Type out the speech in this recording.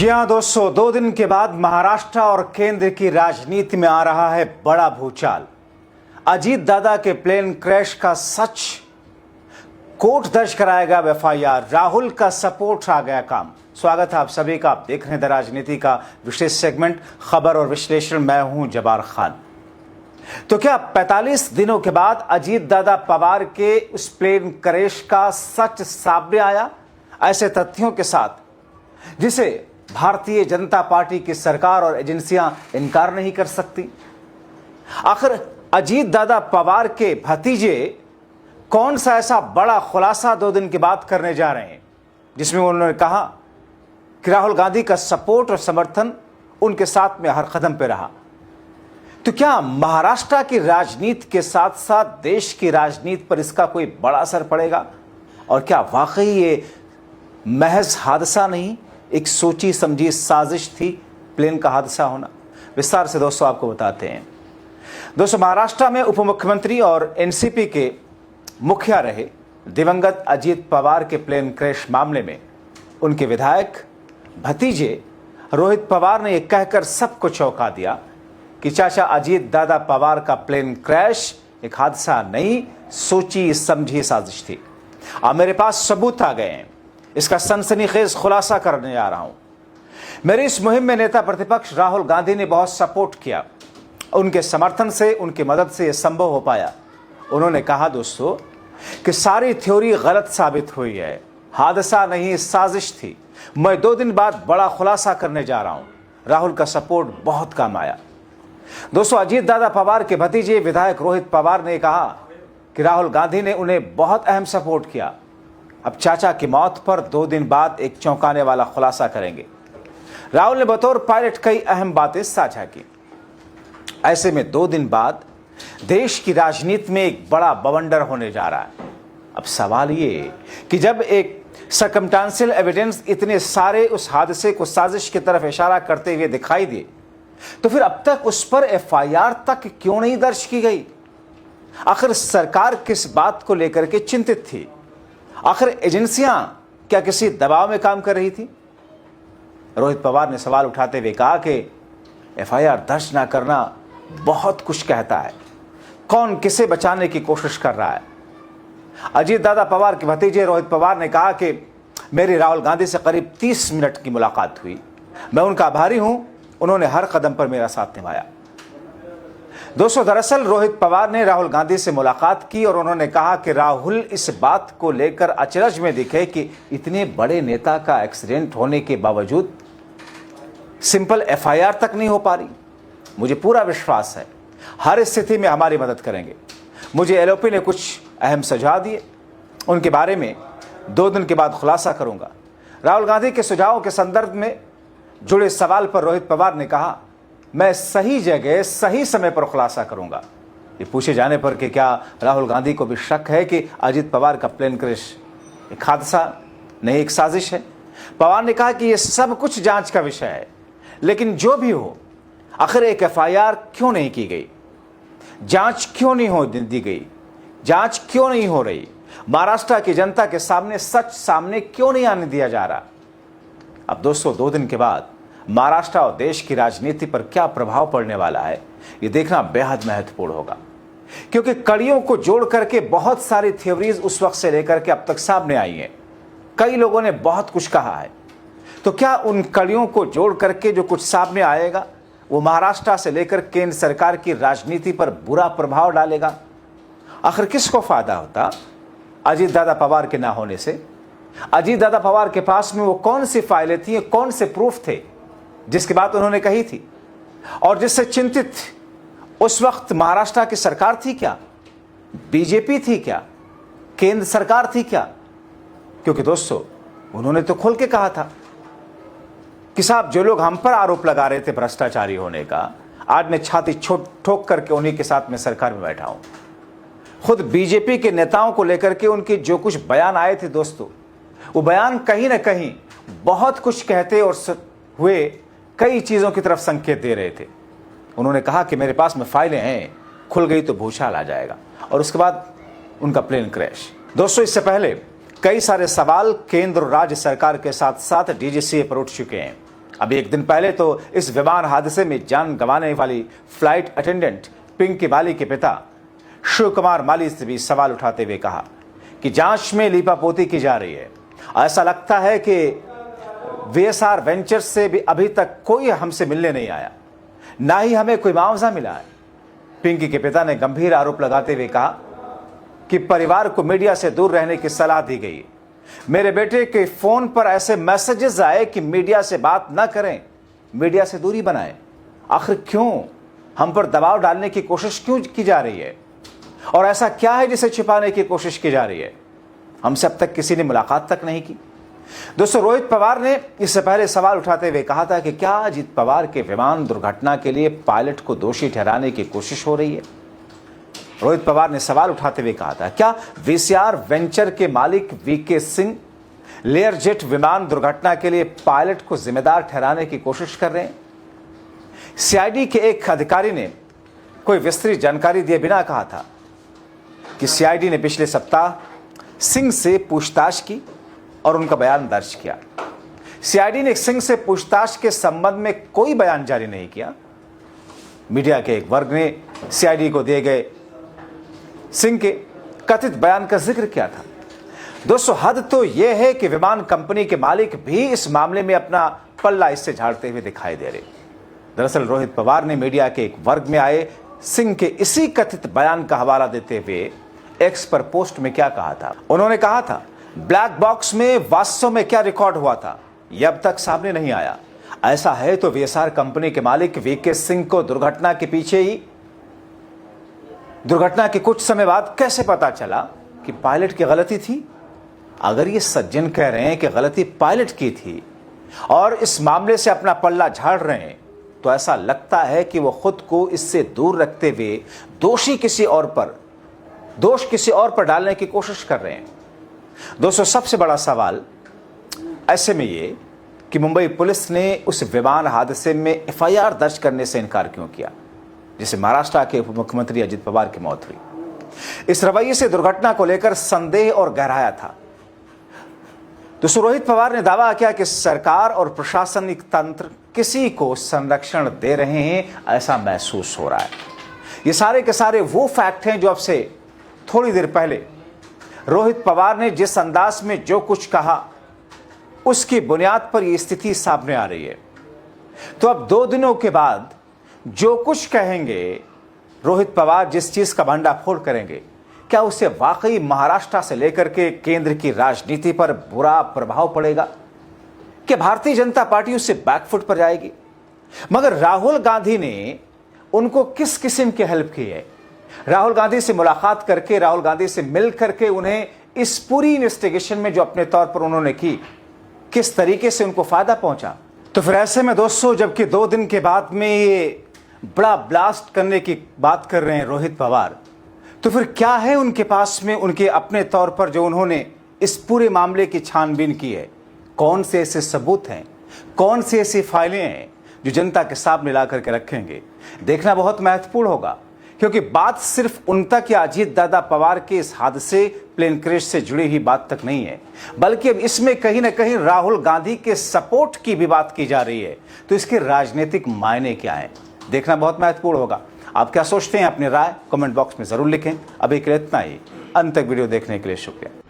जी हाँ दोस्तों, 2 दिन के बाद महाराष्ट्र और केंद्र की राजनीति में आ रहा है बड़ा भूचाल। अजीत दादा के प्लेन क्रैश का सच, कोर्ट दर्ज कराएगा एफआईआर, राहुल का सपोर्ट आ गया काम। स्वागत है आप सभी का। आप देख रहे हैं द राजनीति का विशेष सेगमेंट खबर और विश्लेषण। मैं हूं जबार खान। तो क्या 45 दिनों के बाद अजीत दादा पवार के उस प्लेन क्रैश का सच सामने आया, ऐसे तथ्यों के साथ जिसे भारतीय जनता पार्टी की सरकार और एजेंसियां इनकार नहीं कर सकती। आखिर अजीत दादा पवार के भतीजे कौन सा ऐसा बड़ा खुलासा 2 दिन के बाद करने जा रहे हैं जिसमें उन्होंने कहा कि राहुल गांधी का सपोर्ट और समर्थन उनके साथ में हर कदम पे रहा। तो क्या महाराष्ट्र की राजनीति के साथ साथ देश की राजनीति पर इसका कोई बड़ा असर पड़ेगा? और क्या वाकई ये महज हादसा नहीं, एक सोची समझी साजिश थी प्लेन का हादसा होना? विस्तार से दोस्तों आपको बताते हैं। दोस्तों, महाराष्ट्र में उप मुख्यमंत्री और एनसीपी के मुखिया रहे दिवंगत अजीत पवार के प्लेन क्रैश मामले में उनके विधायक भतीजे रोहित पवार ने यह कहकर सबको चौंका दिया कि चाचा अजीत दादा पवार का प्लेन क्रैश एक हादसा नहीं, सोची समझी साजिश थी। अब मेरे पास सबूत आ गए हैं, इसका सनसनीखेज खुलासा करने जा रहा हूं। मेरी इस मुहिम में नेता प्रतिपक्ष राहुल गांधी ने बहुत सपोर्ट किया। उनके समर्थन से, उनकी मदद से यह संभव हो पाया। उन्होंने कहा दोस्तों कि सारी थ्योरी गलत साबित हुई है, हादसा नहीं साजिश थी। मैं 2 दिन बाद बड़ा खुलासा करने जा रहा हूं। राहुल का सपोर्ट बहुत काम आया। दोस्तों, अजीत दादा पवार के भतीजे विधायक रोहित पवार ने कहा कि राहुल गांधी ने उन्हें बहुत अहम सपोर्ट किया। अब चाचा की मौत पर 2 दिन बाद एक चौंकाने वाला खुलासा करेंगे। राहुल ने बतौर पायलट कई अहम बातें साझा की। ऐसे में 2 दिन बाद देश की राजनीति में एक बड़ा बवंडर होने जा रहा है। अब सवाल ये कि जब एक सर्कमस्टेंशियल एविडेंस इतने सारे उस हादसे को साजिश की तरफ इशारा करते हुए दिखाई दिए, तो फिर अब तक उस पर एफआईआर तक क्यों नहीं दर्ज की गई? आखिर सरकार किस बात को लेकर के चिंतित थी? आखिर एजेंसियां क्या किसी दबाव में काम कर रही थी? रोहित पवार ने सवाल उठाते हुए कहा कि एफआईआर दर्ज ना करना बहुत कुछ कहता है। कौन किसे बचाने की कोशिश कर रहा है? अजीत दादा पवार के भतीजे रोहित पवार ने कहा कि मेरी राहुल गांधी से करीब 30 मिनट की मुलाकात हुई। मैं उनका आभारी हूं, उन्होंने हर कदम पर मेरा साथ निभाया। दोस्तों, दरअसल रोहित पवार ने राहुल गांधी से मुलाकात की और उन्होंने कहा कि राहुल इस बात को लेकर अचरज में दिखे कि इतने बड़े नेता का एक्सीडेंट होने के बावजूद सिंपल एफआईआर तक नहीं हो पा रही। मुझे पूरा विश्वास है हर स्थिति में हमारी मदद करेंगे। मुझे एलओपी ने कुछ अहम सुझाव दिए, उनके बारे में 2 दिन के बाद खुलासा करूंगा। राहुल गांधी के सुझावों के संदर्भ में जुड़े सवाल पर रोहित पवार ने कहा, मैं सही जगह सही समय पर खुलासा करूंगा। ये पूछे जाने पर कि क्या राहुल गांधी को भी शक है कि अजीत पवार का प्लेन क्रैश एक हादसा नहीं, एक साजिश है, पवार ने कहा कि यह सब कुछ जांच का विषय है। लेकिन जो भी हो, आखिर एक एफआईआर क्यों नहीं की गई? जांच क्यों नहीं दी गई? जांच क्यों नहीं हो रही? महाराष्ट्र की जनता के सामने सच सामने क्यों नहीं आने दिया जा रहा? अब दोस्तों, 2 दिन के बाद महाराष्ट्र और देश की राजनीति पर क्या प्रभाव पड़ने वाला है, यह देखना बेहद महत्वपूर्ण होगा। क्योंकि कड़ियों को जोड़ करके बहुत सारी थ्योरीज उस वक्त से लेकर के अब तक सामने आई हैं। कई लोगों ने बहुत कुछ कहा है। तो क्या उन कड़ियों को जोड़ करके जो कुछ सामने आएगा वो महाराष्ट्र से लेकर केंद्र सरकार की राजनीति पर बुरा प्रभाव डालेगा? आखिर किसको फायदा होता अजीत दादा पवार के ना होने से? अजीत दादा पवार के पास में वो कौन सी फाइलें थी, कौन से प्रूफ थे जिसकी बात उन्होंने कही थी और जिससे चिंतित उस वक्त महाराष्ट्र की सरकार थी क्या, बीजेपी थी क्या, केंद्र सरकार थी क्या? क्योंकि दोस्तों, उन्होंने तो खोल के कहा था कि साहब, जो लोग हम पर आरोप लगा रहे थे भ्रष्टाचारी होने का, आज मैं छाती ठोक करके उन्हीं के साथ में सरकार में बैठा हूं। खुद बीजेपी के नेताओं को लेकर के उनके जो कुछ बयान आए थे दोस्तों, वो बयान कहीं ना कहीं बहुत कुछ कहते और हुए कई चीजों की तरफ संकेत दे रहे थे। उन्होंने कहा कि मेरे पास में फाइलें हैं, खुल गई तो भूचाल आ जाएगा। और उसके बाद उनका प्लेन क्रैश। दोस्तों, इससे पहले कई सारे सवाल केंद्र और राज्य सरकार के साथ साथ डीजीसीए पर उठ चुके हैं। अभी एक दिन पहले तो इस विमान हादसे में जान गंवाने वाली फ्लाइट अटेंडेंट पिंकी बाली के पिता शिव कुमार माली से भी सवाल उठाते हुए कहा कि जांच में लीपापोती की जा रही है। ऐसा लगता है कि वीएसआर वेंचर्स से भी अभी तक कोई हमसे मिलने नहीं आया, ना ही हमें कोई मुआवजा मिला है। पिंकी के पिता ने गंभीर आरोप लगाते हुए कहा कि परिवार को मीडिया से दूर रहने की सलाह दी गई। मेरे बेटे के फोन पर ऐसे मैसेजेस आए कि मीडिया से बात ना करें, मीडिया से दूरी बनाएं। आखिर क्यों हम पर दबाव डालने की कोशिश क्यों की जा रही है, और ऐसा क्या है जिसे छिपाने की कोशिश की जा रही है? हमसे अब तक किसी ने मुलाकात तक नहीं की। दोस्तों, रोहित पवार ने इससे पहले सवाल उठाते हुए कहा था कि क्या अजित पवार के विमान दुर्घटना के लिए पायलट को दोषी ठहराने की कोशिश हो रही है। रोहित पवार ने सवाल उठाते हुए कहा था, क्या वीएसआर वेंचर के मालिक वीके सिंह लेयर जेट विमान दुर्घटना के लिए पायलट को जिम्मेदार ठहराने की कोशिश कर रहे हैं? सीआईडी के एक अधिकारी ने कोई विस्तृत जानकारी दिए बिना कहा था कि सीआईडी ने पिछले सप्ताह सिंह से पूछताछ की और उनका बयान दर्ज किया। सीआईडी ने सिंह से पूछताछ के संबंध में कोई बयान जारी नहीं किया। मीडिया के एक वर्ग ने सीआईडी को दिए गए सिंह के कथित बयान का जिक्र किया था। दोस्तों, हद तो यह है कि विमान कंपनी के मालिक भी इस मामले में अपना पल्ला इससे झाड़ते हुए दिखाई दे रहे। दरअसल रोहित पवार ने मीडिया के एक वर्ग में आए सिंह के इसी कथित बयान का हवाला देते हुए एक्स पर पोस्ट में क्या कहा था। उन्होंने कहा था, ब्लैक बॉक्स में वास्तव में क्या रिकॉर्ड हुआ था यह अब तक सामने नहीं आया। ऐसा है तो वीएसआर कंपनी के मालिक वीके सिंह को दुर्घटना के कुछ समय बाद कैसे पता चला कि पायलट की गलती थी? अगर ये सज्जन कह रहे हैं कि गलती पायलट की थी और इस मामले से अपना पल्ला झाड़ रहे हैं, तो ऐसा लगता है कि वो खुद को इससे दूर रखते हुए दोष किसी और पर डालने की कोशिश कर रहे हैं। दोस्तों, सबसे बड़ा सवाल ऐसे में ये कि मुंबई पुलिस ने उस विमान हादसे में एफआईआर दर्ज करने से इनकार क्यों किया, जिसे महाराष्ट्र के उप मुख्यमंत्री अजित पवार की मौत हुई। इस रवैये से दुर्घटना को लेकर संदेह और गहराया था। दोस्तों, रोहित पवार ने दावा किया कि सरकार और प्रशासनिक तंत्र किसी को संरक्षण दे रहे हैं, ऐसा महसूस हो रहा है। ये सारे के सारे वो फैक्ट हैं जो अब से थोड़ी देर पहले रोहित पवार ने जिस अंदाज में जो कुछ कहा उसकी बुनियाद पर यह स्थिति सामने आ रही है। तो अब 2 दिनों के बाद जो कुछ कहेंगे रोहित पवार, जिस चीज का भंडाफोड़ करेंगे, क्या उससे वाकई महाराष्ट्र से लेकर के केंद्र की राजनीति पर बुरा प्रभाव पड़ेगा? क्या भारतीय जनता पार्टी उससे बैकफुट पर जाएगी? मगर राहुल गांधी ने उनको किस किस्म की हेल्प की है? राहुल गांधी से मुलाकात करके, राहुल गांधी से मिल करके उन्हें इस पूरी इन्वेस्टिगेशन में जो अपने तौर पर उन्होंने की, किस तरीके से उनको फायदा पहुंचा? तो फिर ऐसे में दोस्तों, जबकि 2 दिन के बाद में ये बड़ा ब्लास्ट करने की बात कर रहे हैं रोहित पवार, तो फिर क्या है उनके पास में उनके अपने तौर पर जो उन्होंने इस पूरे मामले की छानबीन की है? कौन से ऐसे सबूत हैं, कौन सी ऐसी फाइलें हैं जो जनता के सामने ला करके रखेंगे? देखना बहुत महत्वपूर्ण होगा, क्योंकि बात सिर्फ उन तक या अजीत दादा पवार के इस हादसे प्लेन क्रैश से जुड़ी हुई बात तक नहीं है, बल्कि अब इसमें कहीं ना कहीं राहुल गांधी के सपोर्ट की भी बात की जा रही है। तो इसके राजनीतिक मायने क्या हैं, देखना बहुत महत्वपूर्ण होगा। आप क्या सोचते हैं? अपनी राय कमेंट बॉक्स में जरूर लिखें। अभी के लिए इतना ही। अंत तक वीडियो देखने के लिए शुक्रिया।